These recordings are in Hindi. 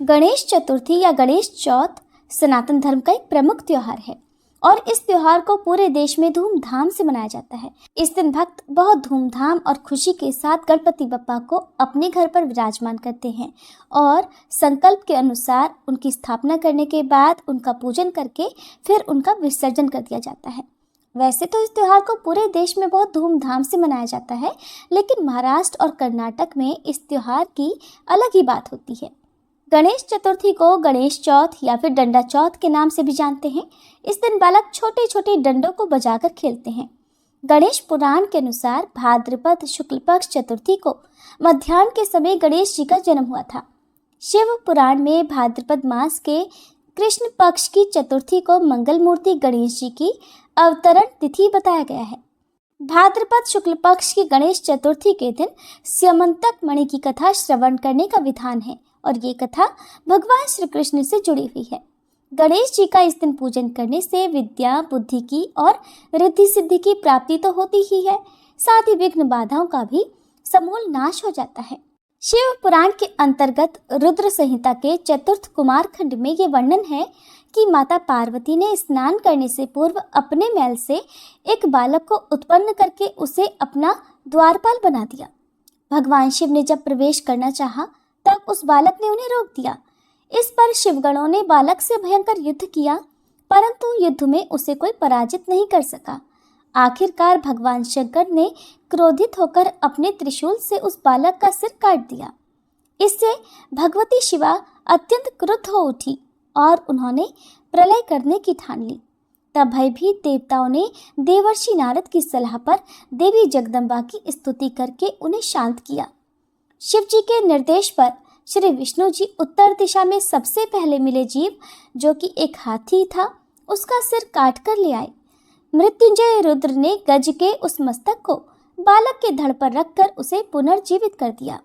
गणेश चतुर्थी या गणेश चौथ सनातन धर्म का एक प्रमुख त्योहार है और इस त्योहार को पूरे देश में धूमधाम से मनाया जाता है। इस दिन भक्त बहुत धूमधाम और खुशी के साथ गणपति बप्पा को अपने घर पर विराजमान करते हैं और संकल्प के अनुसार उनकी स्थापना करने के बाद उनका पूजन करके फिर उनका विसर्जन कर दिया जाता है। वैसे तो इस त्योहार को पूरे देश में बहुत धूमधाम से मनाया जाता है, लेकिन महाराष्ट्र और कर्नाटक में इस त्योहार की अलग ही बात होती है। गणेश चतुर्थी को गणेश चौथ या फिर डंडा चौथ के नाम से भी जानते हैं। इस दिन बालक छोटे छोटे डंडों को बजाकर खेलते हैं। गणेश पुराण के अनुसार भाद्रपद शुक्ल पक्ष चतुर्थी को मध्याह्न के समय गणेश जी का जन्म हुआ था। शिव पुराण में भाद्रपद मास के कृष्ण पक्ष की चतुर्थी को मंगल मूर्ति गणेश जी की अवतरण तिथि बताया गया है। भाद्रपद शुक्ल पक्ष की गणेश चतुर्थी के दिन स्यमंतक मणि की कथा श्रवण करने का विधान है और ये कथा भगवान श्री कृष्ण से जुड़ी हुई है। गणेश जी का इस दिन पूजन करने से विद्या बुद्धि की और रिद्धि सिद्धि की प्राप्ति तो होती ही है, साथ ही विघ्न बाधाओं का भी समूल नाश हो जाता है। शिव पुराण के अंतर्गत रुद्र संहिता के चतुर्थ कुमार खंड में ये वर्णन है कि माता पार्वती ने स्नान करने से पूर्व अपने मैल से एक बालक को उत्पन्न करके उसे अपना द्वारपाल बना दिया। भगवान शिव ने जब प्रवेश करना चाहा तब उस बालक ने उन्हें रोक दिया। इस पर शिवगणों ने बालक से भयंकर युद्ध किया, परंतु युद्ध में उसे कोई पराजित नहीं कर सका। आखिरकार भगवान शंकर ने क्रोधित होकर अपने त्रिशूल से उस बालक का सिर काट दिया। इससे भगवती शिवा अत्यंत क्रुद्ध हो उठी और उन्होंने प्रलय करने की ठान ली। तब भयभीत देवताओं ने देवर्षि नारद की सलाह पर देवी जगदम्बा की स्तुति करके उन्हें शांत किया। शिव जी के निर्देश पर श्री विष्णु जी उत्तर दिशा में सबसे पहले मिले जीव, जो कि एक हाथी था, उसका सिर काट कर ले आए। मृत्युंजय रुद्र ने गज के उस मस्तक को बालक के धड़ पर रखकर उसे पुनर्जीवित कर दिया।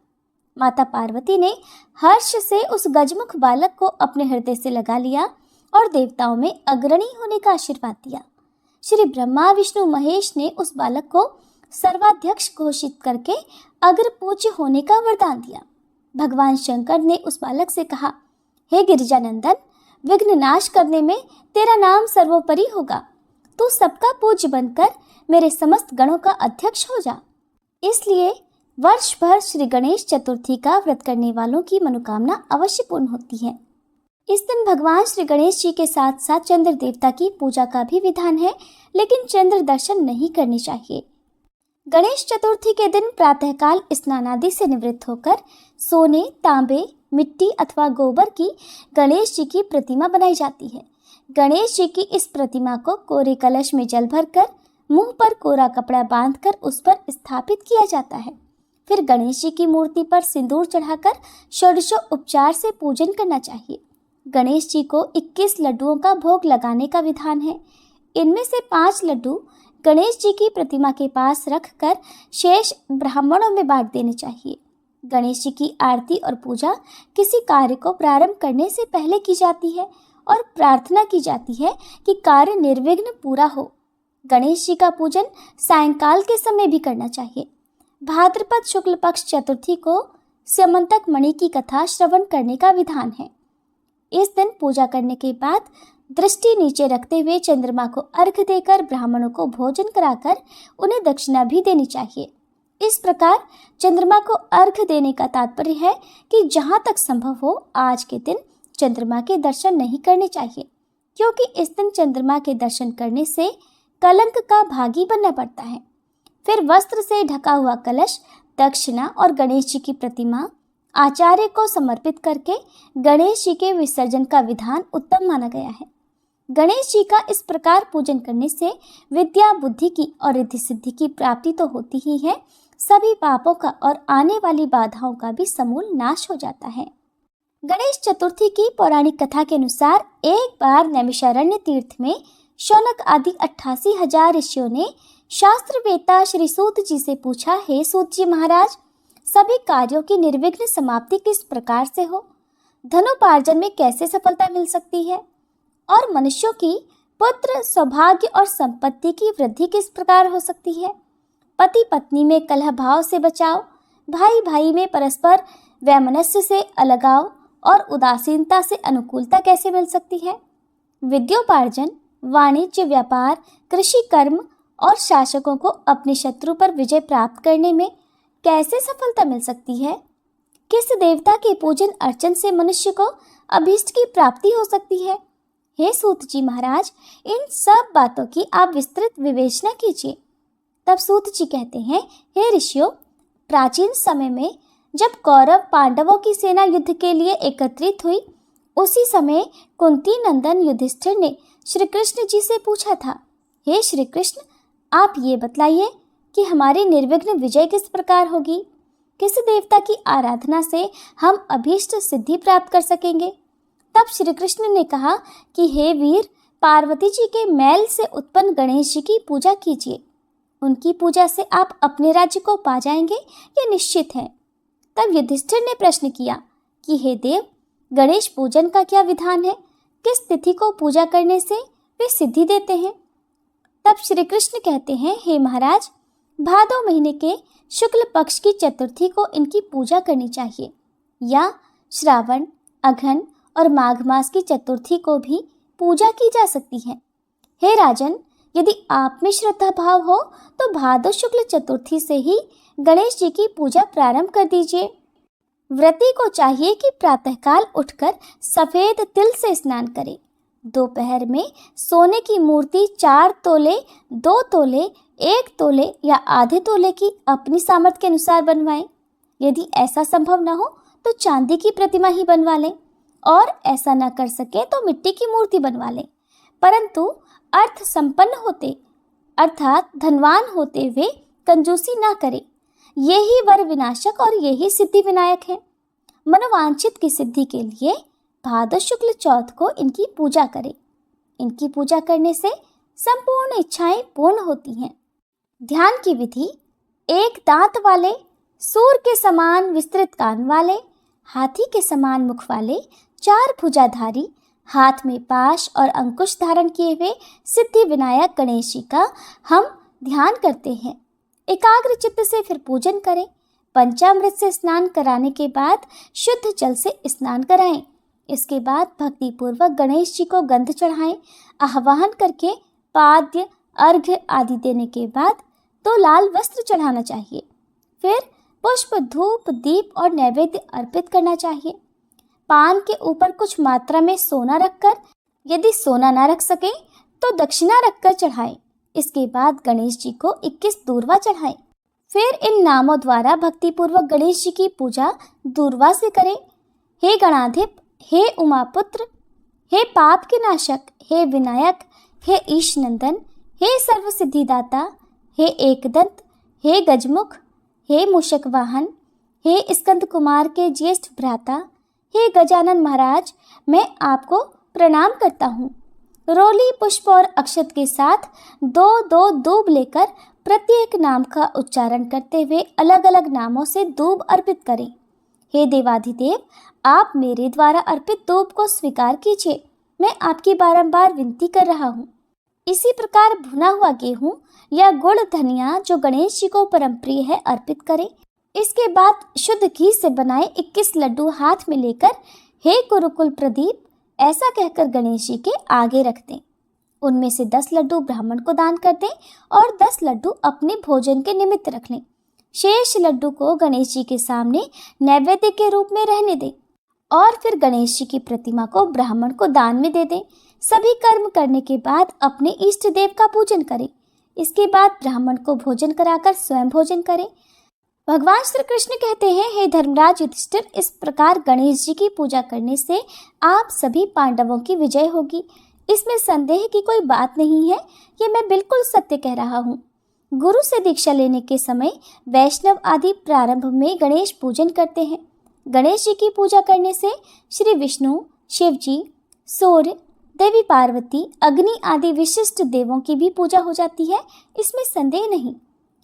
माता पार्वती ने हर्ष से उस गजमुख बालक को अपने हृदय से लगा लिया और देवताओं में अग्रणी होने का आशीर्वाद दिया। श्री ब्रह्मा विष्णु महेश ने उस बालक को सर्वाध्यक्ष घोषित करके अग्र पूज्य होने का वरदान दिया। भगवान शंकर ने उस बालक से कहा, हे गिरिजानंदन, विघ्न नाश करने में तेरा नाम सर्वोपरि होगा। तू सबका पूज्य बनकर मेरे समस्त गणों का अध्यक्ष हो जा। इसलिए वर्ष भर श्री गणेश चतुर्थी का व्रत करने वालों की मनोकामना अवश्य पूर्ण होती है। इस दिन भगवान श्री गणेश जी के साथ साथ चंद्र देवता की पूजा का भी विधान है, लेकिन चंद्र दर्शन नहीं करने चाहिए। गणेश चतुर्थी के दिन प्रातःकाल स्नान आदि से निवृत्त होकर सोने, तांबे, मिट्टी अथवा गोबर की गणेश जी की प्रतिमा बनाई जाती है। गणेश जी की इस प्रतिमा को कोरे कलश में जल भरकर मुंह पर कोरा कपड़ा बांधकर उस पर स्थापित किया जाता है। फिर गणेश जी की मूर्ति पर सिंदूर चढ़ाकर षोडशोपचार से पूजन करना चाहिए। गणेश जी को 21 लड्डुओं का भोग लगाने का विधान है। इनमें से 5 लड्डू गणेश जी की प्रतिमा के पास रखकर शेष ब्राह्मणों में बांट देने चाहिए। गणेश जी की आरती और पूजा किसी कार्य को प्रारंभ करने से पहले की जाती है और प्रार्थना की जाती है कि कार्य निर्विघ्न पूरा हो। गणेश जी का पूजन सायंकाल के समय भी करना चाहिए। भाद्रपद शुक्ल पक्ष चतुर्थी को स्यमंतक मणि की कथा श्रवण करने का विधान है। इस दिन पूजा करने के बाद दृष्टि नीचे रखते हुए चंद्रमा को अर्घ्य देकर ब्राह्मणों को भोजन कराकर उन्हें दक्षिणा भी देनी चाहिए। इस प्रकार चंद्रमा को अर्घ्य देने का तात्पर्य है कि जहाँ तक संभव हो आज के दिन चंद्रमा के दर्शन नहीं करने चाहिए, क्योंकि इस दिन चंद्रमा के दर्शन करने से कलंक का भागी बनना पड़ता है। फिर वस्त्र से ढका हुआ कलश, दक्षिणा और गणेश जी की प्रतिमा आचार्य को समर्पित करके गणेश जी के विसर्जन का विधान उत्तम माना गया है। गणेश जी का इस प्रकार पूजन करने से विद्या बुद्धि की और रिद्धि सिद्धि की प्राप्ति तो होती ही है, सभी पापों का और आने वाली बाधाओं का भी समूल नाश हो जाता है। गणेश चतुर्थी की पौराणिक कथा के अनुसार एक बार नैमिषारण्य तीर्थ में शौनक आदि 88,000 ऋषियों ने शास्त्रवेत्ता श्री सूत जी से पूछा, हे सूत जी महाराज, सभी कार्यों की निर्विघ्न समाप्ति किस प्रकार से हो? धनोपार्जन में कैसे सफलता मिल सकती है? और मनुष्यों की पुत्र, सौभाग्य और संपत्ति की वृद्धि किस प्रकार हो सकती है? पति पत्नी में कलह भाव से बचाव, भाई भाई में परस्पर वैमनस्य से अलगाव, और उदासीनता से अनुकूलता कैसे मिल सकती है? विद्योपार्जन, वाणिज्य, व्यापार, कृषि कर्म और शासकों को अपने शत्रु पर विजय प्राप्त करने में कैसे सफलता मिल सकती है? किस देवता के पूजन अर्चन से मनुष्य को अभीष्ट की प्राप्ति हो सकती है? हे सूत जी महाराज, इन सब बातों की आप विस्तृत विवेचना कीजिए। तब सूत जी कहते हैं, हे ऋषियों, प्राचीन समय में जब कौरव पांडवों की सेना युद्ध के लिए एकत्रित हुई, उसी समय कुंती नंदन युधिष्ठिर ने श्री कृष्ण जी से पूछा था, हे श्री कृष्ण, आप ये बतलाइए कि हमारी निर्विघ्न विजय किस प्रकार होगी? किस देवता की आराधना से हम अभीष्ट सिद्धि प्राप्त कर सकेंगे? तब श्री कृष्ण ने कहा कि हे वीर, पार्वती जी के मैल से उत्पन्न गणेश जी की पूजा कीजिए। उनकी पूजा से आप अपने राज्य को पा जाएंगे, ये निश्चित है। तब युधिष्ठिर ने प्रश्न किया कि हे देव, गणेश पूजन का क्या विधान है? किस तिथि को पूजा करने से वे सिद्धि देते हैं? तब श्री कृष्ण कहते हैं, हे महाराज, भादो महीने के शुक्ल पक्ष की चतुर्थी को इनकी पूजा करनी चाहिए, या श्रावण, अघन और माघ मास की चतुर्थी को भी पूजा की जा सकती है। हे राजन, यदि आप में श्रद्धा भाव हो तो भादो शुक्ल चतुर्थी से ही गणेश जी की पूजा प्रारंभ कर दीजिए। व्रती को चाहिए कि प्रातःकाल उठकर सफेद तिल से स्नान करे। दोपहर में सोने की मूर्ति 4 तोले, 2 तोले, 1 तोले या आधे तोले की अपनी सामर्थ्य के अनुसार बनवाएं। यदि ऐसा संभव न हो तो चांदी की प्रतिमा ही बनवा लें, और ऐसा न कर सके तो मिट्टी की मूर्ति बनवा लें। परंतु अर्थ संपन्न होते अर्थात धनवान होते हुए कंजूसी ना करें। यही वर विनाशक और यही सिद्धि विनायक है। मनोवांछित की सिद्धि के लिए भादो शुक्ल चौथ को इनकी पूजा करें। इनकी पूजा करने से संपूर्ण इच्छाएं पूर्ण होती हैं। ध्यान की विधि: एक दांत वाले, सूर के समान विस्तृत कान वाले, हाथी के समान मुख वाले, 4 भुजाधारी, हाथ में पाश और अंकुश धारण किए हुए सिद्धि विनायक गणेश जी का हम ध्यान करते हैं। एकाग्र चित्त से फिर पूजन करें। पंचामृत से स्नान कराने के बाद शुद्ध जल से स्नान कराएं। इसके बाद भक्ति पूर्वक गणेश जी को गंध चढ़ाएं। आह्वान करके पाद्य, अर्घ्य आदि देने के बाद तो लाल वस्त्र चढ़ाना चाहिए। फिर पुष्प, धूप, दीप और नैवेद्य अर्पित करना चाहिए। पान के ऊपर कुछ मात्रा में सोना रखकर, यदि सोना ना रख सके तो दक्षिणा रखकर चढ़ाएं। इसके बाद गणेश जी को 21 दूर्वा चढ़ाएं। फिर इन नामों द्वारा भक्तिपूर्वक गणेश जी की पूजा दूर्वा से करें। हे गणाधिप, हे उमापुत्र, हे पाप के नाशक, हे विनायक, हे ईश नंदन, हे सर्व सिद्धिदाता, हे एकदंत, हे गजमुख, हे मूषक वाहन, हे स्कंद कुमार के ज्येष्ठ भ्राता, हे गजानन महाराज, मैं आपको प्रणाम करता हूँ। रोली, पुष्प और अक्षत के साथ 2-2 दूब लेकर प्रत्येक नाम का उच्चारण करते हुए अलग अलग नामों से दूब अर्पित करें। हे देवाधिदेव, आप मेरे द्वारा अर्पित दूब को स्वीकार कीजिए। मैं आपकी बारंबार विनती कर रहा हूँ। इसी प्रकार भुना हुआ गेहूं या गुड़, धनिया जो गणेश जी को परम प्रिय है, अर्पित करें। इसके बाद शुद्ध घी से बनाए 21 लड्डू हाथ में लेकर हे कुरुकुल प्रदीप ऐसा कहकर गणेश जी के आगे रख दें। उनमें से 10 लड्डू ब्राह्मण को दान कर दें और 10 लड्डू अपने भोजन के निमित्त रख लें। शेष लड्डू को गणेश जी के सामने नैवेद्य के रूप में रहने दें और फिर गणेश जी की प्रतिमा को ब्राह्मण को दान में दे दें। सभी कर्म करने के बाद अपने इष्ट देव का पूजन करें। इसके बाद ब्राह्मण को भोजन कराकर स्वयं भोजन करें। भगवान श्री कृष्ण कहते हैं, हे धर्मराज युधिष्ठिर, इस प्रकार गणेश जी की पूजा करने से आप सभी पांडवों की विजय होगी। इसमें संदेह की कोई बात नहीं है, ये मैं बिल्कुल सत्य कह रहा हूँ। गुरु से दीक्षा लेने के समय वैष्णव आदि प्रारंभ में गणेश पूजन करते हैं। गणेश जी की पूजा करने से श्री विष्णु, शिव जी, सूर्य, देवी पार्वती, अग्नि आदि विशिष्ट देवों की भी पूजा हो जाती है, इसमें संदेह नहीं।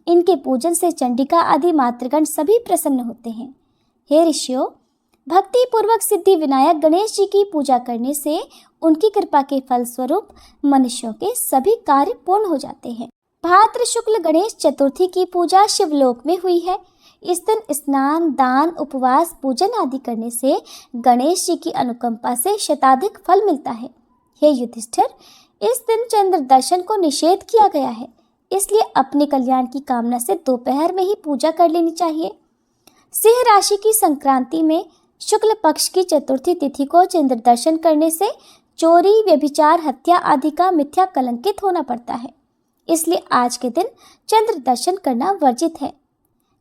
इनके पूजन से चंडिका आदि मातृगण सभी प्रसन्न होते हैं। हे ऋषियों, भक्ति पूर्वक सिद्धि विनायक गणेश जी की पूजा करने से उनकी कृपा के फलस्वरूप मनुष्यों के सभी कार्य पूर्ण हो जाते हैं। भाद्र शुक्ल गणेश चतुर्थी की पूजा शिवलोक में हुई है। इस दिन स्नान, दान, उपवास, पूजन आदि करने से गणेश जी की अनुकंपा से शताधिक फल मिलता है। हे युधिष्ठिर, इस दिन चंद्र दर्शन को निषेध किया गया है, इसलिए अपने कल्याण की कामना से दोपहर में ही पूजा कर लेनी चाहिए। सिंह राशि की संक्रांति में शुक्ल पक्ष की चतुर्थी तिथि को चंद्र दर्शन करने से चोरी, व्यभिचार, हत्या आदि का मिथ्या कलंकित होना पड़ता है, इसलिए आज के दिन चंद्र दर्शन करना वर्जित है।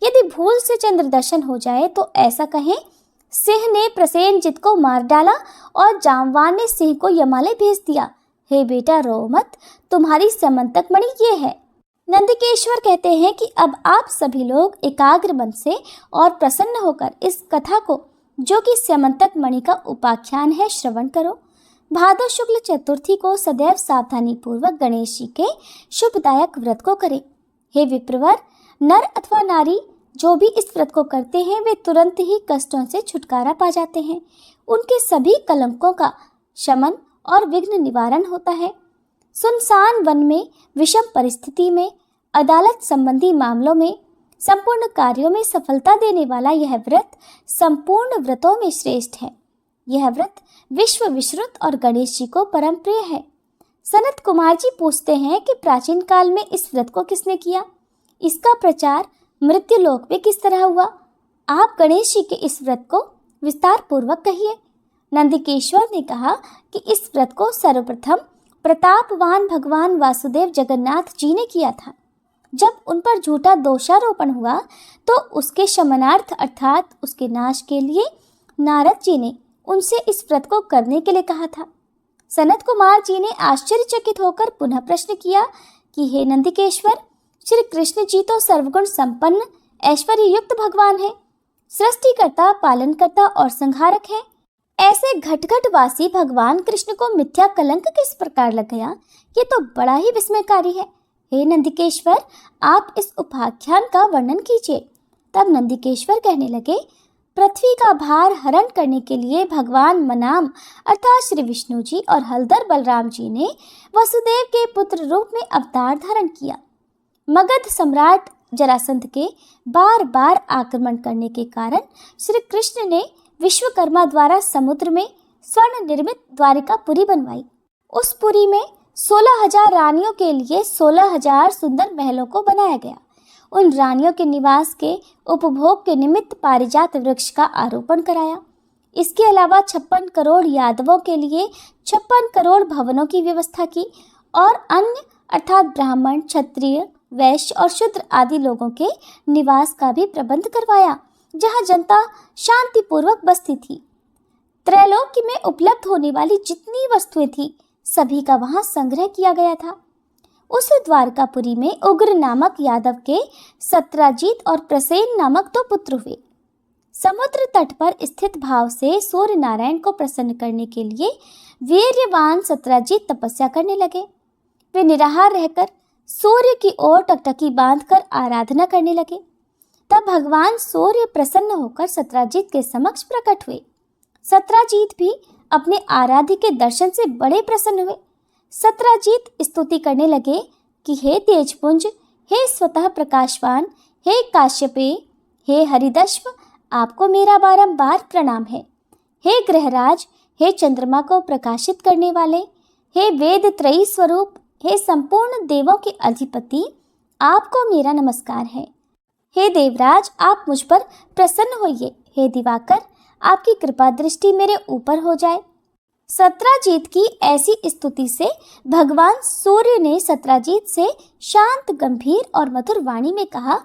यदि भूल से चंद्र दर्शन हो जाए तो ऐसा कहें, सिंह ने प्रसेनजित को मार डाला और जामवान ने सिंह को यमालय भेज दिया। हे बेटा, रो मत, तुम्हारी समंतक मणि ये है। नंदिकेश्वर कहते हैं कि अब आप सभी लोग एकाग्र मन से और प्रसन्न होकर इस कथा को, जो कि स्यमंतक मणि का उपाख्यान है, श्रवण करो। भादो शुक्ल चतुर्थी को सदैव सावधानी पूर्वक गणेश जी के शुभदायक व्रत को करें। हे विप्रवर, नर अथवा नारी जो भी इस व्रत को करते हैं वे तुरंत ही कष्टों से छुटकारा पा जाते हैं। उनके सभी कलंकों का शमन और विघ्न निवारण होता है। सुनसान वन में, विषम परिस्थिति में, अदालत संबंधी मामलों में, संपूर्ण कार्यों में सफलता देने वाला यह व्रत संपूर्ण व्रतों में श्रेष्ठ है। यह व्रत विश्व विश्रुत और गणेश जी को परम प्रिय है। सनत कुमार जी पूछते हैं कि प्राचीन काल में इस व्रत को किसने किया? इसका प्रचार मृत्यु लोक में किस तरह हुआ? आप गणेश जी के इस व्रत को विस्तार पूर्वक कहिए। नंदिकेश्वर ने कहा कि इस व्रत को सर्वप्रथम प्रतापवान भगवान वासुदेव जगन्नाथ जी ने किया था। जब उन पर झूठा दोषारोपण हुआ तो उसके शमनार्थ अर्थात उसके नाश के लिए नारद जी ने उनसे इस व्रत को करने के लिए कहा था। सनत कुमार जी ने आश्चर्यचकित होकर पुनः प्रश्न किया कि हे नंदिकेश्वर, श्री कृष्ण जी तो सर्वगुण संपन्न ऐश्वर्य युक्त भगवान है, सृष्टिकर्ता, पालनकर्ता और संहारक है। ऐसे घटघट वासी भगवान कृष्ण को मिथ्या कलंक किस प्रकार लग गया? ये तो बड़ा ही विस्मयकारी है। हे नंदिकेश्वर, आप इस उपाख्यान का वर्णन कीजिए। तब नंदिकेश्वर कहने लगे, पृथ्वी का भार हरण करने के लिए भगवान मनाम अर्थात श्री विष्णु जी और हलधर बलराम जी ने वसुदेव के पुत्र रूप में अवतार धारण किया। मगध सम्राट जरासंध के बार बार आक्रमण करने के कारण श्री कृष्ण ने विश्वकर्मा द्वारा समुद्र में स्वर्ण निर्मित द्वारिकापुरी बनवाई। उस पुरी में 16,000 रानियों के लिए 16,000 सुंदर महलों को बनाया गया। उन रानियों के निवास के उपभोग के निमित्त पारिजात वृक्ष का आरोपण कराया। इसके अलावा 56 करोड़ यादवों के लिए 56 करोड़ भवनों की व्यवस्था की और अन्य अर्थात ब्राह्मण, क्षत्रिय, वैश्य और शूद्र आदि लोगों के निवास का भी प्रबंध करवाया, जहां जनता शांतिपूर्वक बसती थी। त्रैलोक्य में उपलब्ध होने वाली जितनी वस्तुएं थी सभी का वहां संग्रह किया गया था। उस द्वारकापुरी में उग्र नामक यादव के सत्राजीत और प्रसेन नामक 2 पुत्र हुए। समुद्र तट पर स्थित भाव से सूर्य नारायण को प्रसन्न करने के लिए वीर्यवान सत्राजीत तपस्या करने लगे। वे निराहार रहकर सूर्य की ओर टकटकी बांधकर आराधना करने लगे। तब भगवान सूर्य प्रसन्न होकर सत्राजीत के समक्ष प्रकट हुए। सत्राजीत भी अपने आराध्य के दर्शन से बड़े प्रसन्न हुए। सत्राजीत स्तुति करने लगे कि हे तेजपुंज, हे स्वतः प्रकाशवान, हे काश्यपे, हे हरिदश्व, आपको मेरा बारंबार प्रणाम है। हे ग्रहराज, हे चंद्रमा को प्रकाशित करने वाले, हे वेद त्रयी स्वरूप, हे संपूर्ण देवों के अधिपति, आपको मेरा नमस्कार है। हे देवराज, आप मुझ पर प्रसन्न होइए। हे दिवाकर, आपकी कृपा दृष्टि मेरे ऊपर हो जाए। सत्राजीत की ऐसी स्तुति से भगवान सूर्य ने सत्राजीत से शांत, गंभीर और मधुर वाणी में कहा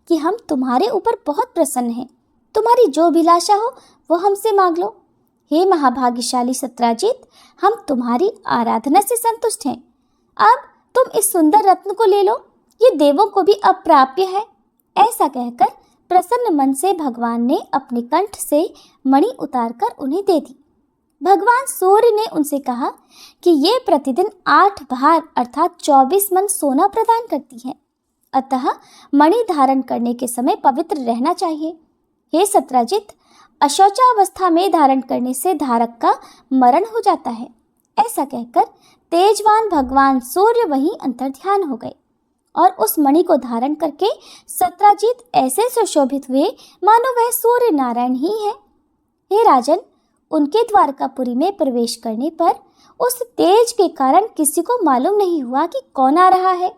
कि हम तुम्हारे ऊपर बहुत प्रसन्न हैं। तुम्हारी जो अभिलाषा हो वो हमसे मांग लो। हे महाभाग्यशाली सत्राजीत, हम तुम्हारी आराधना से संतुष्ट हैं। अब तुम इस सुंदर रत्न को ले लो, ये देवों को भी अप्राप्य है। ऐसा कहकर प्रसन्न मन से भगवान ने अपने कंठ से मणि उतारकर उन्हें दे दी। भगवान सूर्य ने उनसे कहा कि ये प्रतिदिन 8 भार अर्थात 24 मन सोना प्रदान करती है, अतः मणि धारण करने के समय पवित्र रहना चाहिए। हे सत्राजित, अशौचावस्था में धारण करने से धारक का मरण हो जाता है। ऐसा कहकर तेजवान भगवान सूर्य वहीं अंतर्ध्यान हो गए और उस मणि को धारण करके सत्राजीत ऐसे सुशोभित हुए मानो वह सूर्य नारायण ही है। हे राजन, उनके द्वारकापुरी में प्रवेश करने पर उस तेज के कारण किसी को मालूम नहीं हुआ कि कौन आ रहा है।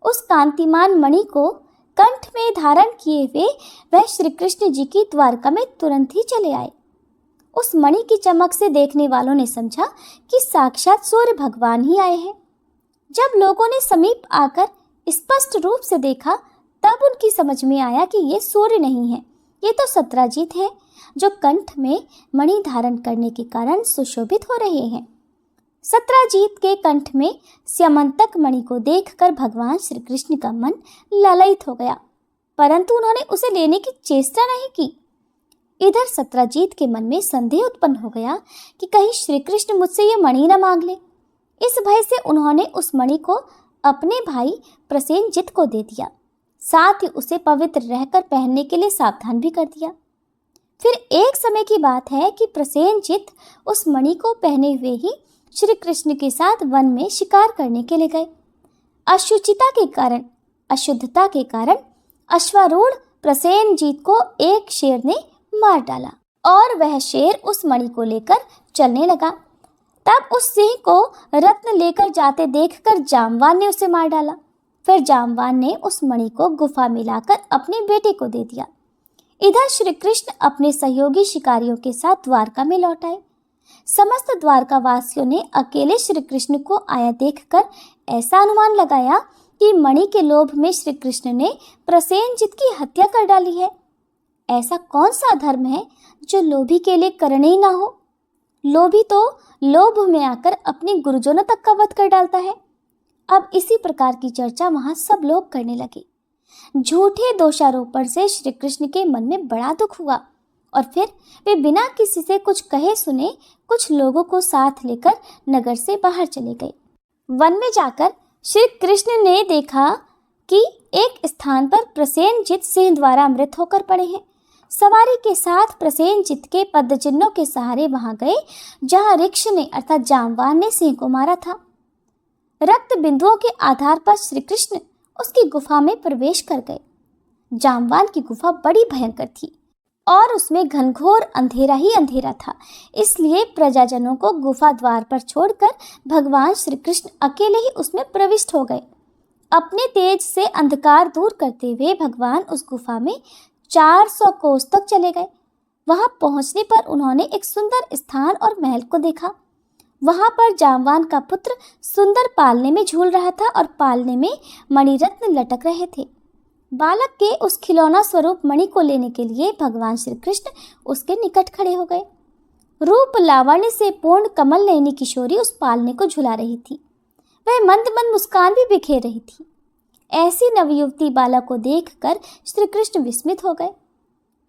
उस कांतिमान मणि को कंठ में धारण किए हुए वह श्री कृष्ण जी की द्वारका में तुरंत ही चले आए। उस मणि की चमक से देखने वालों ने समझा कि साक्षात सूर्य भगवान ही आए हैं। जब लोगों ने समीप आकर स्पष्ट रूप से देखा तब उनकी समझ में आया कि ये सूर्य नहीं है, ये तो सत्राजीत है, जो कंठ में मणि धारण करने के कारण सुशोभित हो रहे हैं। सत्राजीत के कंठ में स्यमंतक मणि को देखकर भगवान श्री कृष्ण का मन ललायित हो गया, परंतु उन्होंने उसे लेने की चेष्टा नहीं की। इधर सत्राजीत के मन में संदेह उत्पन्न हो गया कि कहीं श्री कृष्ण मुझसे ये मणि न मांग ले। इस भय से उन्होंने उस मणि को अपने भाई प्रसेनजित को दे दिया, साथ ही उसे पवित्र रहकर पहनने के लिए सावधान भी कर दिया। फिर एक समय की बात है कि प्रसेनजित उस मणि को पहने हुए ही श्री कृष्ण के साथ वन में शिकार करने के लिए गए। अशुद्धता के कारण अश्वारूढ़ प्रसेनजीत को एक शेर ने मार डाला और वह शेर उस मणि को लेकर चलने लगा। तब उस सिंह को रत्न लेकर जाते देखकर जामवान ने उसे मार डाला। फिर जामवान ने उस मणि को गुफा में लाकर अपने बेटे को दे दिया। इधर श्री कृष्ण अपने सहयोगी शिकारियों के साथ द्वारका में लौट आए। समस्त द्वारका वासियों ने अकेले श्री कृष्ण को आया देखकर ऐसा अनुमान लगाया कि मणि के लोभ में श्री कृष्ण ने प्रसेनजित की हत्या कर डाली है। ऐसा कौन सा धर्म है जो लोभी के लिए करने ही ना हो। लोभी तो लोभ में आकर अपने गुरुजनों तक का वध कर डालता है। अब इसी प्रकार की चर्चा वहां सब लोग करने लगे। झूठे दोषारोपण से श्री कृष्ण के मन में बड़ा दुख हुआ और फिर वे बिना किसी से कुछ कहे सुने कुछ लोगों को साथ लेकर नगर से बाहर चले गए। वन में जाकर श्री कृष्ण ने देखा कि एक स्थान पर प्रसेनजित सिंह द्वारा मृत होकर पड़े हैं। सवारी के साथ प्रसेनजित के पदचिन्हों के सहारे वहां गए जहां ऋक्ष ने अर्थात जामवान ने सिंह को मारा था। रक्त बिंदुओं के आधार पर श्री कृष्ण उसकी गुफा में प्रवेश कर गए। जामवान की गुफा बड़ी भयंकर थी और उसमें घनघोर अंधेरा ही अंधेरा था, इसलिए प्रजाजनों को गुफा द्वार पर छोड़कर भगवान श्री कृष्ण अकेले ही उसमें प्रविष्ट हो गए। अपने तेज से अंधकार दूर करते हुए भगवान उस गुफा में 400 कोस तक चले गए। वहां पहुंचने पर उन्होंने एक सुंदर स्थान और महल को देखा। वहां पर जामवान का पुत्र सुंदर पालने में झूल रहा था और पालने में मणिरत्न लटक रहे थे। बालक के उस खिलौना स्वरूप मणि को लेने के लिए भगवान श्री कृष्ण उसके निकट खड़े हो गए। रूप लावण्य से पूर्ण कमल नयनी किशोरी उस पालने को झुला रही थी। वह मंद मंद मुस्कान भी बिखेर रही थी। ऐसी नवयुवती बाला को देखकर श्री कृष्ण विस्मित हो गए।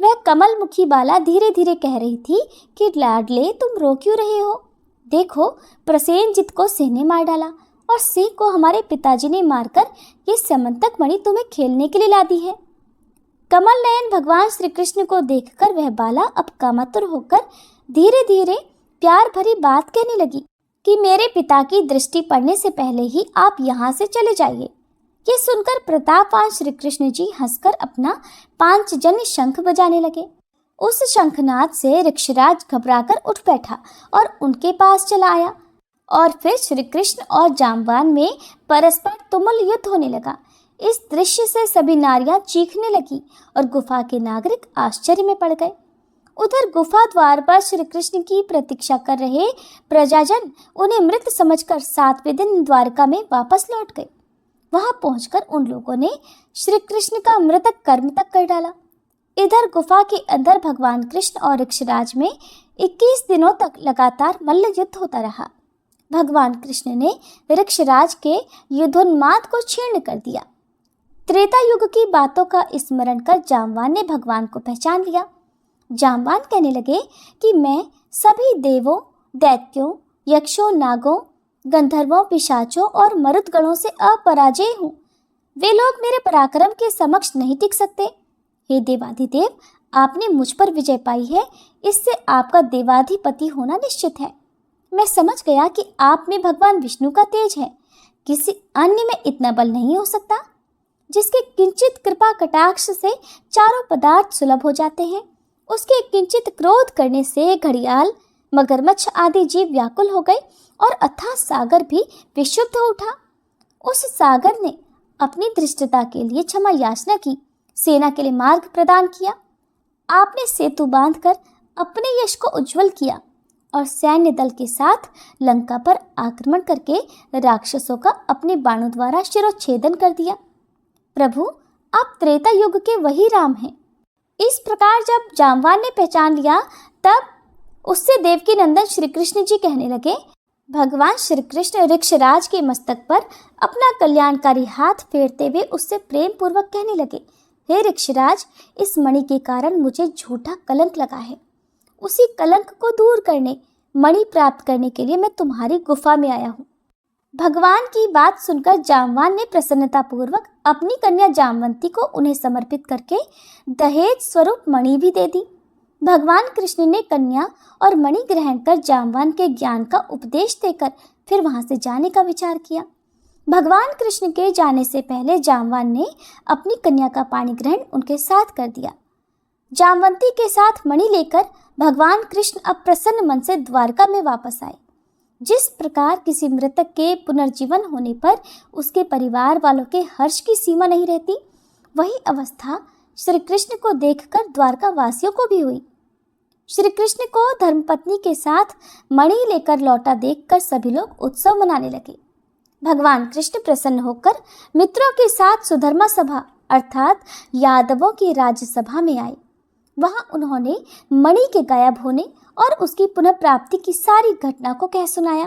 वह कमल मुखी बाला धीरे धीरे कह रही थी कि लाडले, तुम रो क्यों रहे हो? देखो, प्रसेनजित को सिंह ने मार डाला और सिंह को हमारे पिताजी ने मारकर ये समंतक मणि तुम्हें खेलने के लिए ला दी है। कमल नयन भगवान श्री कृष्ण को देखकर वह बाला अब कामातुर होकर धीरे धीरे प्यार भरी बात कहने लगी कि मेरे पिता की दृष्टि पड़ने से पहले ही आप यहाँ से चले जाइए। ये सुनकर प्रतापवान श्री कृष्ण जी हंसकर अपना पांचजन्य शंख बजाने लगे। उस शंखनाद से ऋक्षराज घबराकर उठ बैठा और उनके पास चला आया और फिर श्री कृष्ण और जामवान में परस्पर तुमुल युद्ध होने लगा। इस दृश्य से सभी नारियां चीखने लगी और गुफा के नागरिक आश्चर्य में पड़ गए। उधर गुफा द्वार पर श्री कृष्ण की प्रतीक्षा कर रहे प्रजाजन उन्हें मृत समझकर 7वें दिन द्वारका में वापस लौट गए। वहां पहुंचकर उन लोगों ने श्री कृष्ण का मृतक कर्म तक कर डाला। इधर गुफा के अंदर भगवान कृष्ण और ऋक्षराज में 21 दिनों तक लगातार मल्ल युद्ध होता रहा। भगवान कृष्ण ने ऋक्षराज के युद्धोन्माद को क्षीण कर दिया। त्रेता युग की बातों का स्मरण कर जामवान ने भगवान को पहचान लिया। जामवान कहने लगे कि मैं सभी देवों, दैत्यों, यक्षों, नागों, गंधर्वों, पिशाचों और मरुदगणों से अपराजय हूँ। वे लोग मेरे पराक्रम के समक्ष नहीं टिक सकते। हे देवाधिदेव, आपने मुझ पर विजय पाई है, इससे आपका देवाधिपति होना निश्चित है। मैं समझ गया कि आप में भगवान विष्णु का तेज है, किसी अन्य में इतना बल नहीं हो सकता। जिसके किंचित कृपा कटाक्ष से चारों पदार्थ सुलभ हो जाते हैं। उसके किंचित क्रोध करने से घड़ियाल, मगरमच्छ आदि जीव व्याकुल हो गए और अथाह सागर भी विशुद्ध हो उठा। उस सागर ने अपनी धृष्टता के लिए क्षमा याचना की, सेना के लिए मार्ग प्रदान किया। आपने सेतु बांधकर अपने यश को उज्जवल किया और सैन्य दल के साथ लंका पर आक्रमण करके राक्षसों का अपने बाणों द्वारा शिरोच्छेदन कर दिया। प्रभु, आप त्रेता युग के वही राम हैं। इस प्रकार जब जामवान ने पहचान लिया, तब उससे देवकी नंदन श्री कृष्ण जी कहने लगे, भगवान श्री कृष्ण ऋक्षराज के मस्तक पर अपना कल्याणकारी हाथ फेरते हुए उससे प्रेम पूर्वक कहने लगे, हे ऋक्षराज, इस मणि के कारण मुझे झूठा कलंक लगा है। उसी कलंक को दूर करने, मणि प्राप्त करने के लिए मैं तुम्हारी गुफा में आया हूँ। भगवान की बात सुनकर जामवान ने प्रसन्नता पूर्वक अपनी कन्या जामवंती को उन्हें समर्पित करके दहेज स्वरूप मणि भी दे दी। भगवान कृष्ण ने कन्या और मणि ग्रहण कर जामवान के ज्ञान का उपदेश देकर फिर वहां से जाने का विचार किया। भगवान कृष्ण के जाने से पहले जामवान ने अपनी कन्या का पाणी ग्रहण उनके साथ कर दिया। जामवंती के साथ मणि लेकर भगवान कृष्ण अब प्रसन्न मन से द्वारका में वापस आए। जिस प्रकार किसी मृतक के पुनर्जीवन होने पर उसके परिवार वालों के हर्ष की सीमा नहीं रहती, वही अवस्था श्री कृष्ण को देखकर द्वारका वासियों को भी हुई। श्री कृष्ण को धर्मपत्नी के साथ मणि लेकर लौटा देखकर सभी लोग उत्सव मनाने लगे। भगवान कृष्ण प्रसन्न होकर मित्रों के साथ सुधर्मा सभा अर्थात यादवों की राज्यसभा में आए। वहां उन्होंने मणि के गायब होने और उसकी पुनः प्राप्ति की सारी घटना को कह सुनाया।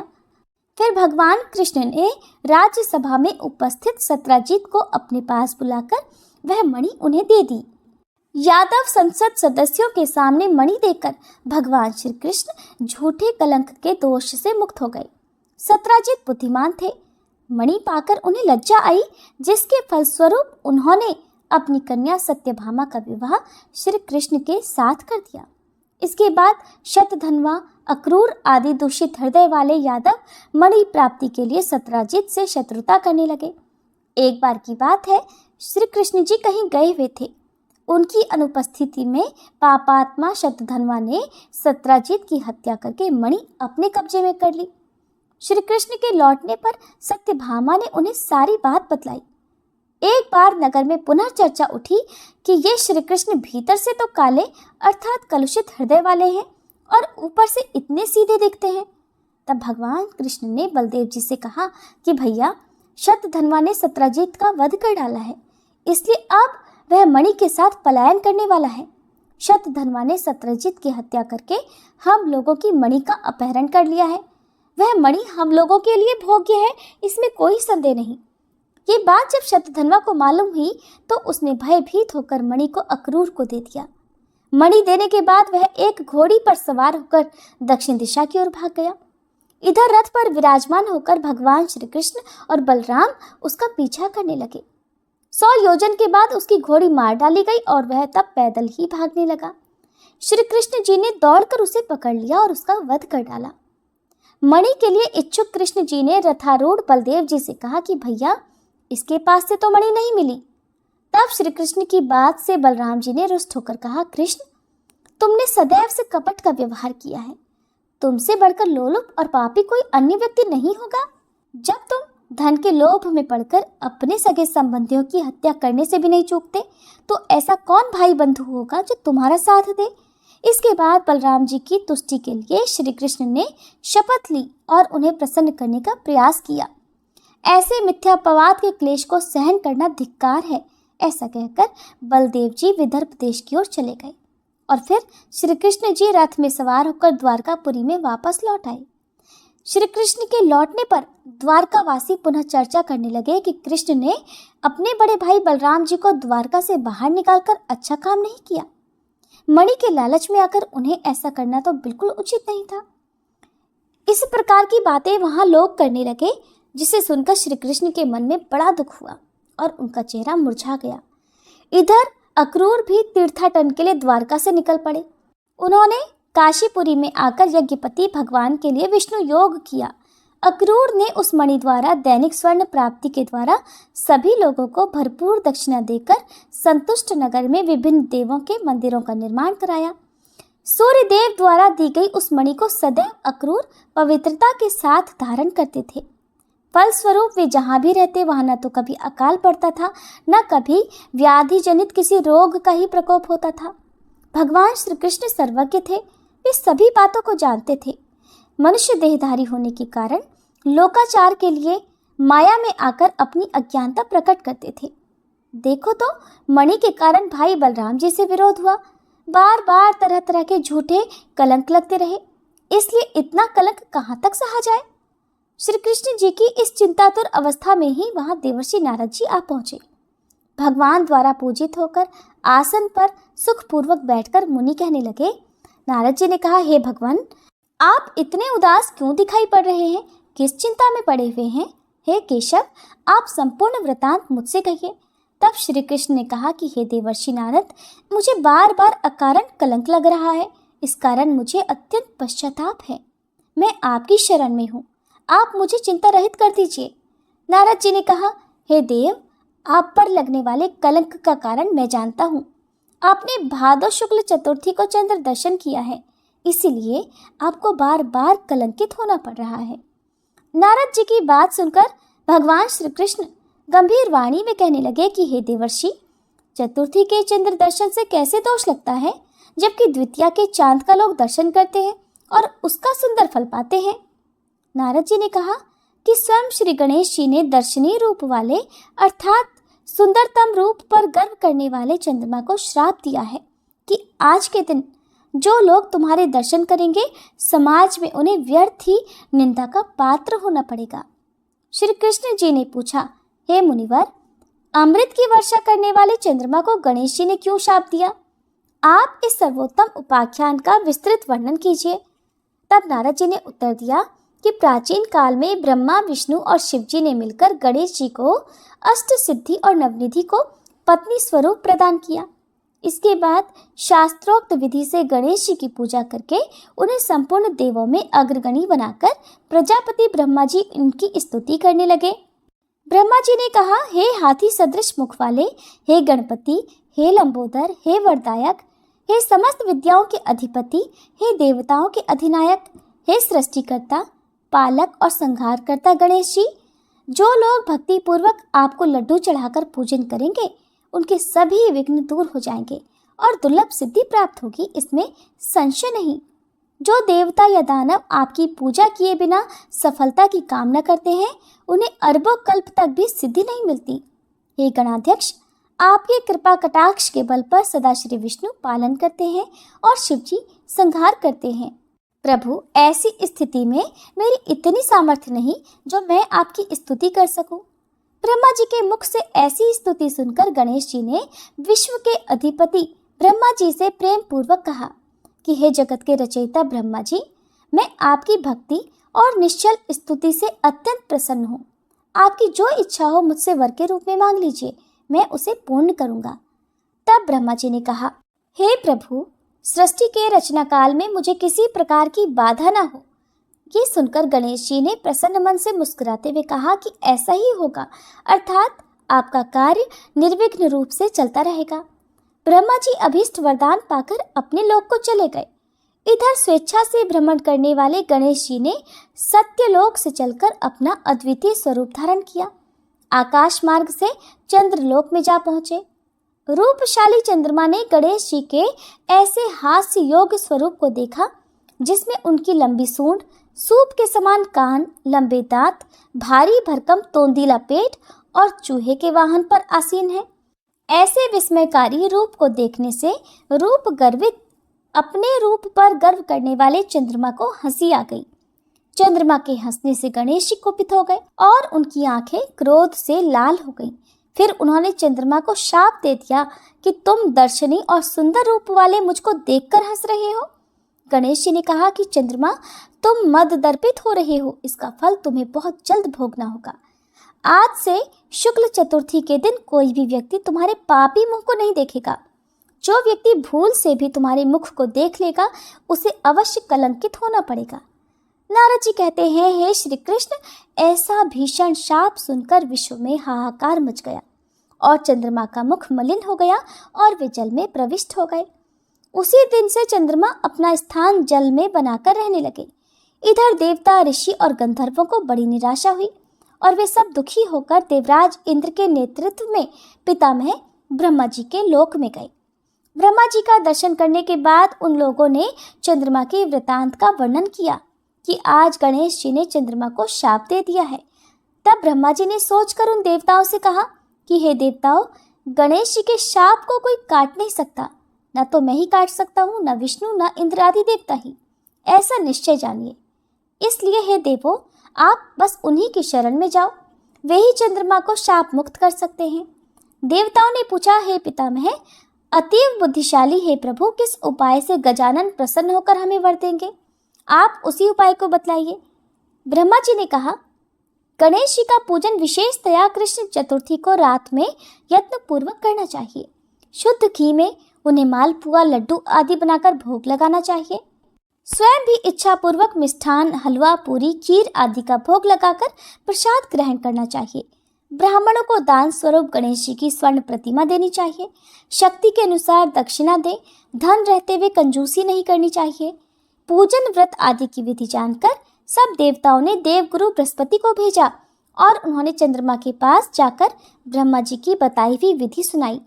फिर भगवान कृष्ण ने राज्यसभा में उपस्थित सत्राजित को अपने पास बुलाकर वह मणि उन्हें दे दी। यादव संसद सदस्यों के सामने मणि देकर भगवान श्री कृष्ण झूठे कलंक के दोष से मुक्त हो गए। सत्राजित बुद्धिमान थे। मणि पाकर उन्हें लज्जा आई, जिसके फलस्वरूप उन्होंने अपनी कन्या सत्यभामा का विवाह श्री कृष्ण के साथ कर दिया। इसके बाद शतधन्वा, अक्रूर आदि दूषित हृदय वाले यादव मणि प्राप्ति के लिए सत्राजित से शत्रुता करने लगे। एक बार की बात है, श्री कृष्ण जी कहीं गए हुए थे। उनकी अनुपस्थिति में पापात्मा शतधन्वा ने सत्राजित की हत्या करके मणि अपने कब्जे में कर ली। श्री कृष्ण के लौटने पर सत्यभामा ने उन्हें सारी बात बतलाई। एक बार नगर में पुनः चर्चा उठी कि ये श्री कृष्ण भीतर से तो काले अर्थात कलुषित हृदय वाले हैं और ऊपर से इतने सीधे दिखते हैं। तब भगवान कृष्ण ने बलदेव जी से कहा कि भैया, शतधन्वा ने सत्राजित का वध कर डाला है, इसलिए अब वह मणि के साथ पलायन करने वाला है। शतधन्वा ने सत्राजित की हत्या करके हम लोगों की मणि का अपहरण कर लिया है। वह मणि हम लोगों के लिए भोग्य है, इसमें कोई संदेह नहीं। ये बात जब शतधन्वा को मालूम हुई तो उसने भयभीत होकर मणि को अक्रूर को दे दिया। मणि देने के बाद वह एक घोड़ी पर सवार होकर दक्षिण दिशा की ओर भाग गया। इधर रथ पर विराजमान होकर भगवान श्री कृष्ण और बलराम उसका पीछा करने लगे। 100 योजन के बाद उसकी घोड़ी मार डाली गई और वह तब पैदल ही भागने लगा। श्री कृष्ण जी ने दौड़कर उसे पकड़ लिया और उसका वध कर डाला। मणि के लिए इच्छुक कृष्ण जी ने रथारूढ़ बलदेव जी से कहा कि भैया, इसके पास से तो मणि नहीं मिली। तब श्री कृष्ण की बात से बलराम जी ने रुष्ट होकर कहा, कृष्ण, तुमने सदैव से कपट का व्यवहार किया है। तुमसे बढ़कर लोलुप और पापी कोई अन्य व्यक्ति नहीं होगा। जब तुम धन के लोभ में पड़कर अपने सगे संबंधियों की हत्या करने से भी नहीं चूकते, तो ऐसा कौन भाई बंधु होगा जो तुम्हारा साथ दे। इसके बाद बलराम जी की तुष्टि के लिए श्री कृष्ण ने शपथ ली और उन्हें प्रसन्न करने का प्रयास किया। ऐसे मिथ्यापवाद के क्लेश को सहन करना धिक्कार है, ऐसा कहकर बलदेव जी विदर्भ देश की ओर चले गए और फिर श्री कृष्ण जी रथ में सवार होकर द्वारकापुरी में वापस लौट आए। श्री कृष्ण के लौटने पर द्वारकावासी पुनः चर्चा करने लगे कि कृष्ण ने अपने बड़े भाई बलराम जी को द्वारका से बाहर निकालकर अच्छा काम नहीं किया। मणि के लालच में आकर उन्हें ऐसा करना तो बिल्कुल उचित नहीं था। इस प्रकार की बातें वहां लोग करने लगे, जिसे सुनकर श्री कृष्ण के मन में बड़ा दुख हुआ और उनका चेहरा मुरझा गया। इधर अक्रूर भी तीर्थाटन के लिए द्वारका से निकल पड़े। उन्होंने काशीपुरी में आकर यज्ञपति भगवान के लिए विष्णु योग किया। अक्रूर ने उस मणि द्वारा दैनिक स्वर्ण प्राप्ति के द्वारा सभी लोगों को भरपूर दक्षिणा देकर संतुष्ट नगर में विभिन्न देवों के मंदिरों का निर्माण कराया। सूर्य देव द्वारा दी गई उस मणि को सदैव अक्रूर पवित्रता के साथ धारण करते थे। फलस्वरूप वे जहाँ भी रहते वहाँ न तो कभी अकाल पड़ता था, न कभी व्याधि जनित किसी रोग का ही प्रकोप होता था। भगवान श्री कृष्ण सर्वज्ञ थे, वे सभी बातों को जानते थे। मनुष्य देहधारी होने के कारण लोकाचार के लिए माया में आकर अपनी अज्ञानता प्रकट करते थे। देखो तो, मणि के कारण भाई बलराम जी से विरोध हुआ, बार बार तरह तरह के झूठे कलंक लगते रहे, इसलिए इतना कलंक कहाँ तक सहा जाए। श्री कृष्ण जी की इस चिंतातुर अवस्था में ही वहां देवर्षि नारद जी आ पहुंचे। भगवान द्वारा पूजित होकर आसन पर सुखपूर्वक बैठकर मुनि कहने लगे। नारद जी ने कहा, हे भगवान, आप इतने उदास क्यों दिखाई पड़ रहे हैं? किस चिंता में पड़े हुए हैं? हे केशव, आप संपूर्ण वृतांत मुझसे कहिए। तब श्री कृष्ण ने कहा कि हे देवर्षि नारद, मुझे बार बार अकारण कलंक लग रहा है, इस कारण मुझे अत्यंत पश्चाताप है। मैं आपकी शरण में हूँ, आप मुझे चिंता रहित कर दीजिए। नारद जी ने कहा, हे देव, आप पर लगने वाले कलंक का कारण मैं जानता हूँ। आपने भादो शुक्ल चतुर्थी को चंद्र दर्शन किया है, इसीलिए आपको बार बार कलंकित होना पड़ रहा है। नारद जी की बात सुनकर भगवान श्री कृष्ण गंभीर वाणी में कहने लगे कि हे देवर्षि, चतुर्थी के चंद्र दर्शन से कैसे दोष लगता है, जबकि द्वितीया के चांद का लोग दर्शन करते हैं और उसका सुंदर फल पाते हैं। नारद जी ने कहा कि स्वयं श्री गणेश जी ने दर्शनीय रूप वाले अर्थात सुंदरतम रूप पर गर्व करने वाले चंद्रमा को श्राप दिया है कि आज के दिन जो लोग तुम्हारे दर्शन करेंगे, समाज में उन्हें व्यर्थ ही निंदा का पात्र होना पड़ेगा। श्री कृष्ण जी ने पूछा, हे मुनिवर, अमृत की वर्षा करने वाले चंद्रमा को गणेश जी ने क्यों शाप दिया? आप इस सर्वोत्तम उपाख्यान का विस्तृत वर्णन कीजिए। तब नारद जी ने उत्तर दिया कि प्राचीन काल में ब्रह्मा, विष्णु और शिव जी ने मिलकर गणेश जी को अष्ट सिद्धि और नवनिधि को पत्नी स्वरूप प्रदान किया। इसके बाद शास्त्रोक्त विधि से गणेश जी की पूजा करके उन्हें संपूर्ण देवों में अग्रगणी बनाकर प्रजापति ब्रह्मा जी उनकी स्तुति करने लगे। ब्रह्मा जी ने कहा, हे हाथी सदृश मुख वाले, हे गणपति, हे लंबोदर, हे वरदायक, हे समस्त विद्याओं के अधिपति, हे देवताओं के अधिनायक, हे सृष्टिकर्ता, पालक और संहारकर्ता गणेश जी, जो लोग भक्ति पूर्वक आपको लड्डू चढ़ाकर पूजन करेंगे, उनके सभी विघ्न दूर हो जाएंगे और दुर्लभ सिद्धि प्राप्त होगी, इसमें संशय नहीं। जो देवता या दानव आपकी पूजा किए बिना सफलता की कामना करते हैं, उन्हें अरबों कल्प तक भी सिद्धि नहीं मिलती। हे गणाध्यक्ष, आपके कृपा कटाक्ष के बल पर सदा श्री विष्णु पालन करते हैं और शिव जी संहार करते हैं। प्रभु, ऐसी स्थिति में मेरी इतनी सामर्थ्य नहीं जो मैं आपकी स्तुति कर सकूं। ब्रह्मा जी के मुख से ऐसी स्तुति सुनकर गणेश जी ने विश्व के अधिपति ब्रह्मा जी से प्रेम पूर्वक कहा कि हे जगत के रचयिता ब्रह्मा जी, मैं आपकी भक्ति और निश्चल स्तुति से अत्यंत प्रसन्न हूँ। आपकी जो इच्छा हो मुझसे वर के रूप में मांग लीजिए, मैं उसे पूर्ण करूँगा। तब ब्रह्मा जी ने कहा, हे प्रभु, सृष्टि के रचना काल में मुझे किसी प्रकार की बाधा ना हो। ये सुनकर गणेश जी ने प्रसन्न मन से मुस्कुराते हुए कहा कि ऐसा ही होगा, अर्थात आपका कार्य निर्विघ्न रूप से चलता रहेगा। ब्रह्मा जी अभीष्ट वरदान पाकर अपने लोक को चले गए। इधर स्वेच्छा से भ्रमण करने वाले गणेश जी ने सत्यलोक से चलकर अपना अद्वितीय स्वरूप धारण किया। आकाश मार्ग से चंद्रलोक में जा पहुंचे। रूपशाली चंद्रमा ने गणेश जी के ऐसे हास्य योग्य स्वरूप को देखा, जिसमें उनकी लंबी सूंड, सूप के समान कान, लंबे दांत, भारी भरकम तोंदीला पेट और चूहे के वाहन पर आसीन है। ऐसे विस्मयकारी रूप को देखने से रूप गर्वित अपने रूप पर गर्व करने वाले चंद्रमा को हंसी आ गई। चंद्रमा के हंसने से गणेश जी कुपित हो गए और उनकी आंखें क्रोध से लाल हो गईं। फिर उन्होंने चंद्रमा को शाप दे दिया कि तुम दर्शनीय और सुंदर रूप वाले मुझको देखकर हंस रहे हो। गणेश जी ने कहा कि चंद्रमा, तुम मद दर्पित हो रहे हो, इसका फल तुम्हें बहुत जल्द भोगना होगा। आज से शुक्ल चतुर्थी के दिन कोई भी व्यक्ति तुम्हारे पापी मुख को नहीं देखेगा। जो व्यक्ति भूल से भी तुम्हारे मुख को देख लेगा, उसे अवश्य कलंकित होना पड़ेगा। नारद जी कहते हैं, हे श्री कृष्ण, ऐसा भीषण शाप सुनकर विश्व में हाहाकार मच गया और चंद्रमा का मुख मलिन हो गया और वे जल में प्रविष्ट हो गए। उसी दिन से चंद्रमा अपना स्थान जल में बनाकर रहने लगे। इधर देवता, ऋषि और गंधर्वों को बड़ी निराशा हुई और वे सब दुखी होकर देवराज इंद्र के नेतृत्व में पितामह ब्रह्मा जी के लोक में गए। ब्रह्मा जी का दर्शन करने के बाद उन लोगों ने चंद्रमा के वृतांत का वर्णन किया कि आज गणेश जी ने चंद्रमा को शाप दे दिया है। तब ब्रह्मा जी ने सोचकर उन देवताओं से कहा कि हे देवताओं, गणेश जी के शाप को कोई काट नहीं सकता, न तो मैं ही काट सकता हूँ, न विष्णु, न इंद्र आदि देवता ही। ऐसा निश्चय जानिए। इसलिए हे देवो, आप बस उन्हीं की शरण में जाओ, वे ही चंद्रमा को शाप मुक्त कर सकते हैं। देवताओं ने पूछा, हे पितामह, अतीव बुद्धिशाली हे प्रभु, किस उपाय से गजानन प्रसन्न होकर हमें वर देंगे? आप उसी उपाय को बतलाइए। ब्रह्मा जी ने कहा, गणेश जी का पूजन विशेषतया कृष्ण चतुर्थी को रात में यत्न पूर्वक करना चाहिए। शुद्ध घी में उन्हें मालपुआ, लड्डू आदि बनाकर भोग लगाना चाहिए। स्वयं भी इच्छा पूर्वक मिष्ठान, हलवा, पूरी, खीर आदि का भोग लगाकर प्रसाद ग्रहण करना चाहिए। ब्राह्मणों को दान स्वरूप गणेश जी की स्वर्ण प्रतिमा देनी चाहिए। शक्ति के अनुसार दक्षिणा दें। धन रहते हुए कंजूसी नहीं करनी चाहिए। पूजन, व्रत आदि की विधि जानकर सब देवताओं ने देवगुरु बृहस्पति को भेजा और उन्होंने चंद्रमा के पास जाकर ब्रह्मा जी की बताई हुई विधि सुनाई।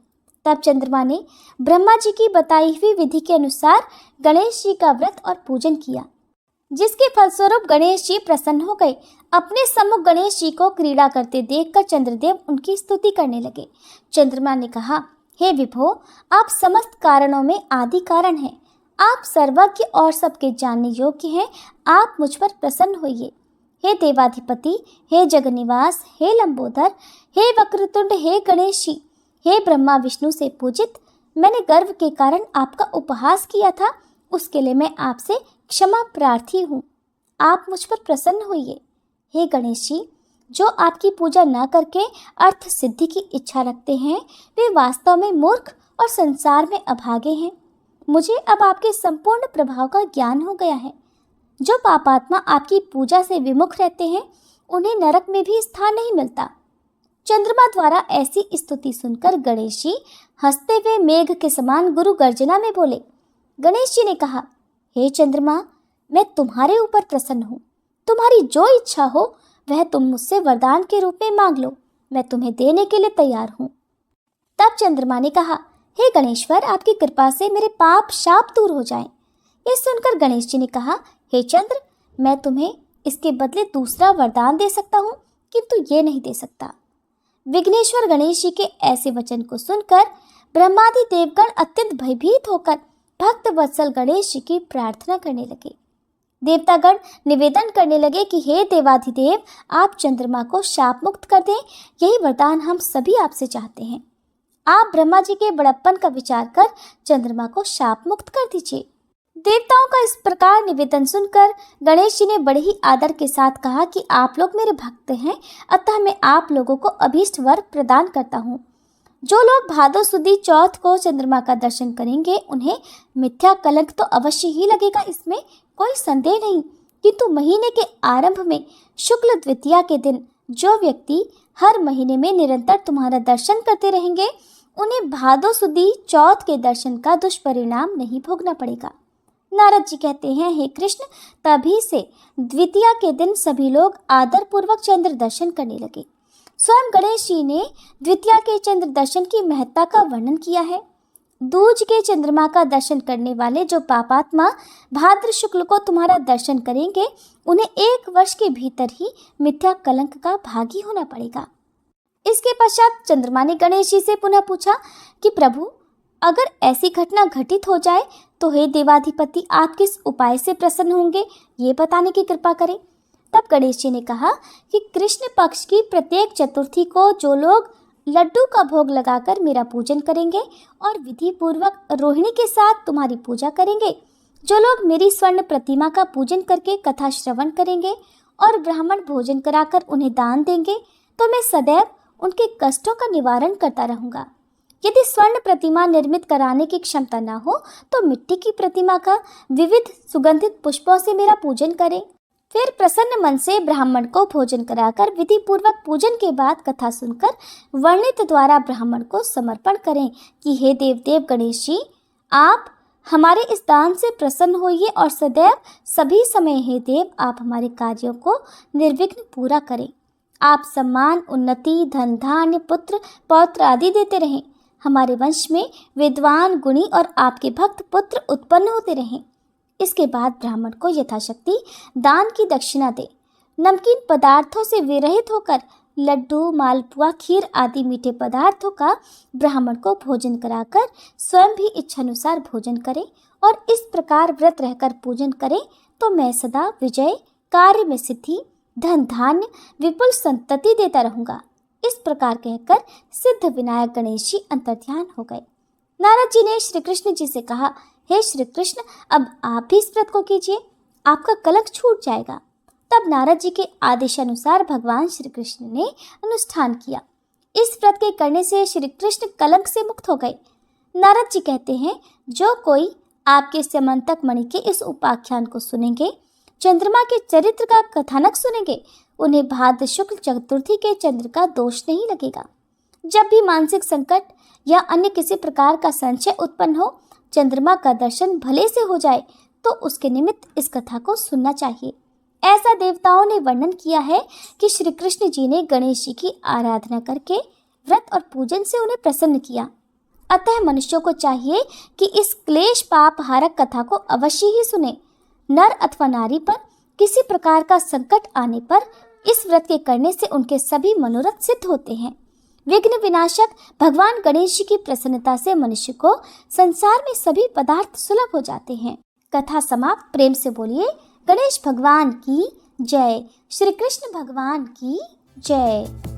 तब चंद्रमा ने ब्रह्मा जी की बताई हुई विधि के अनुसार गणेश जी का व्रत और पूजन किया, जिसके फलस्वरूप गणेश जी प्रसन्न हो गए। अपने सम्मुख गणेश जी को क्रीड़ा करते देखकर चंद्रदेव उनकी स्तुति करने लगे। चंद्रमा ने कहा, हे विभो, आप समस्त कारणों में आदि कारण हैं। आप सर्वज्ञ और सबके जानने योग्य हैं। आप मुझ पर प्रसन्न होइए। हे देवाधिपति, हे जगन्निवास, हे लंबोदर, हे वक्रतुंड, हे गणेश जी, हे ब्रह्मा विष्णु से पूजित, मैंने गर्व के कारण आपका उपहास किया था, उसके लिए मैं आपसे क्षमा प्रार्थी हूँ। आप मुझ पर प्रसन्न होइए। हे गणेश जी, जो आपकी पूजा न करके अर्थ सिद्धि की इच्छा रखते हैं, वे वास्तव में मूर्ख और संसार में अभागे हैं। मुझे अब आपके संपूर्ण प्रभाव का ज्ञान हो गया है। जो पापात्मा आपकी पूजा से विमुख रहते हैं, उन्हें नरक में भी स्थान नहीं मिलता। चंद्रमा द्वारा ऐसी स्तुति सुनकर गणेश जी हंसते हुए मेघ के समान गुरु गर्जना में बोले। गणेश जी ने कहा, हे चंद्रमा, मैं तुम्हारे ऊपर प्रसन्न हूँ। तुम्हारी जो इच्छा हो वह तुम मुझसे वरदान के रूप में मांग लो, मैं तुम्हें देने के लिए तैयार हूँ। तब चंद्रमा ने कहा, हे गणेश्वर, आपकी कृपा से मेरे पाप शाप दूर हो जाएं। ये सुनकर गणेश जी ने कहा, हे चंद्र, मैं तुम्हें इसके बदले दूसरा वरदान दे सकता हूँ, किंतु ये नहीं दे सकता। विघ्नेश्वर गणेश जी के ऐसे वचन को सुनकर ब्रह्मादि देवगण अत्यंत भयभीत होकर भक्त वत्सल गणेश जी की प्रार्थना करने लगे। देवतागण निवेदन करने लगे कि हे देवाधिदेव, आप चंद्रमा को शाप मुक्त कर दें, यही वरदान हम सभी आपसे चाहते हैं। आप ब्रह्मा जी के बड़प्पन का विचार कर चंद्रमा को शाप मुक्त कर दीजिए। देवताओं का इस प्रकार निवेदन सुनकर गणेश जी ने बड़े ही आदर के साथ कहा कि आप लोग मेरे भक्त हैं, अतः मैं आप लोगों को अभीष्ट वर प्रदान करता हूँ। जो लोग भादो सुदी चौथ को चंद्रमा का दर्शन करेंगे, उन्हें मिथ्या कलंक तो अवश्य ही लगेगा, इसमें कोई संदेह नहीं। किंतु महीने के आरंभ में शुक्ल द्वितीया के दिन जो व्यक्ति हर महीने में निरंतर तुम्हारा दर्शन करते रहेंगे, उन्हें भादो सुदी चौथ के दर्शन का दुष्परिणाम नहीं भोगना पड़ेगा। नारद जी कहते हैं, हे कृष्ण, तभी से द्वितीया के दिन सभी लोग आदर पूर्वक चंद्र दर्शन करने लगे। स्वयं गणेश जी ने द्वितीया के चंद्र दर्शन की महत्ता का वर्णन किया है। दूज के चंद्रमा का दर्शन करने वाले जो पापात्मा भाद्र शुक्ल को तुम्हारा दर्शन करेंगे, उन्हें 1 वर्ष के भीतर ही मिथ्या कलंक का भागी होना पड़ेगा। इसके पश्चात चंद्रमा ने गणेश जी से पुनः पूछा कि प्रभु, अगर ऐसी घटना घटित हो जाए तो हे देवाधिपति, आप किस उपाय से प्रसन्न होंगे, ये बताने की कृपा करें। तब गणेश जी ने कहा कि कृष्ण पक्ष की प्रत्येक चतुर्थी को जो लोग लड्डू का भोग लगाकर मेरा पूजन करेंगे और विधि पूर्वक रोहिणी के साथ तुम्हारी पूजा करेंगे, जो लोग मेरी स्वर्ण प्रतिमा का पूजन करके कथा श्रवण करेंगे और ब्राह्मण भोजन कराकर उन्हें दान देंगे, तो मैं सदैव उनके कष्टों का निवारण करता रहूँगा। यदि स्वर्ण प्रतिमा निर्मित कराने की क्षमता न हो तो मिट्टी की प्रतिमा का विविध सुगंधित पुष्पों से मेरा पूजन करें। फिर प्रसन्न मन से ब्राह्मण को भोजन कराकर विधि पूर्वक पूजन के बाद कथा सुनकर वर्णित द्वारा ब्राह्मण को समर्पण करें कि हे देव गणेश जी, आप हमारे इस दान से प्रसन्न होइए और सदैव सभी समय हे देव आप हमारे कार्यों को निर्विघ्न पूरा करें। आप सम्मान, उन्नति, धन धान्य, पुत्र पौत्र आदि देते रहें। हमारे वंश में विद्वान, गुणी और आपके भक्त पुत्र उत्पन्न होते रहें। इसके बाद ब्राह्मण को यथाशक्ति दान की दक्षिणा दे। नमकीन पदार्थों से विरहित होकर लड्डू, मालपुआ, खीर आदि मीठे पदार्थों का ब्राह्मण को भोजन कराकर स्वयं भी इच्छानुसार भोजन करे और इस प्रकार व्रत रहकर पूजन करे तो मैं सदा विजय, कार्य में सिद्धि, धन धान्य, विपुल संतति देता रहूंगा। इस प्रकार कहकर सिद्ध विनायक गणेश जी अंतर्ध्यान हो गए। नारद जी ने श्री कृष्ण जी से कहा, हे श्री कृष्ण, अब आप भी इस व्रत को कीजिए, आपका कलंक छूट जाएगा। तब नारद जी के आदेशानुसार भगवान श्री कृष्ण ने अनुष्ठान किया। इस व्रत के करने से श्री कृष्ण कलंक से मुक्त हो गए। नारद जी कहते हैं, जो कोई आपके स्यमंतक मणि के इस उपाख्यान को सुनेंगे, चंद्रमा के चरित्र का कथानक सुनेंगे, उन्हें भाद्र शुक्ल चतुर्थी के चंद्र का दोष नहीं लगेगा। जब भी मानसिक संकट या अन्य किसी प्रकार का संशय उत्पन्न हो, चंद्रमा का दर्शन भले से हो जाए तो उसके निमित्त इस कथा को सुनना चाहिए। ऐसा देवताओं ने वर्णन किया है कि श्री कृष्ण जी ने गणेश जी की आराधना करके व्रत और पूजन से उन्हें प्रसन्न किया। अतः मनुष्यों को चाहिए कि इस क्लेश पाप हारक कथा को अवश्य ही सुने। नर अथवा नारी पर किसी प्रकार का संकट आने पर इस व्रत के करने से उनके सभी मनोरथ सिद्ध होते हैं। विघ्न विनाशक भगवान गणेश जी की प्रसन्नता से मनुष्य को संसार में सभी पदार्थ सुलभ हो जाते हैं। कथा समाप्त। प्रेम से बोलिए गणेश भगवान की जय, श्री कृष्ण भगवान की जय।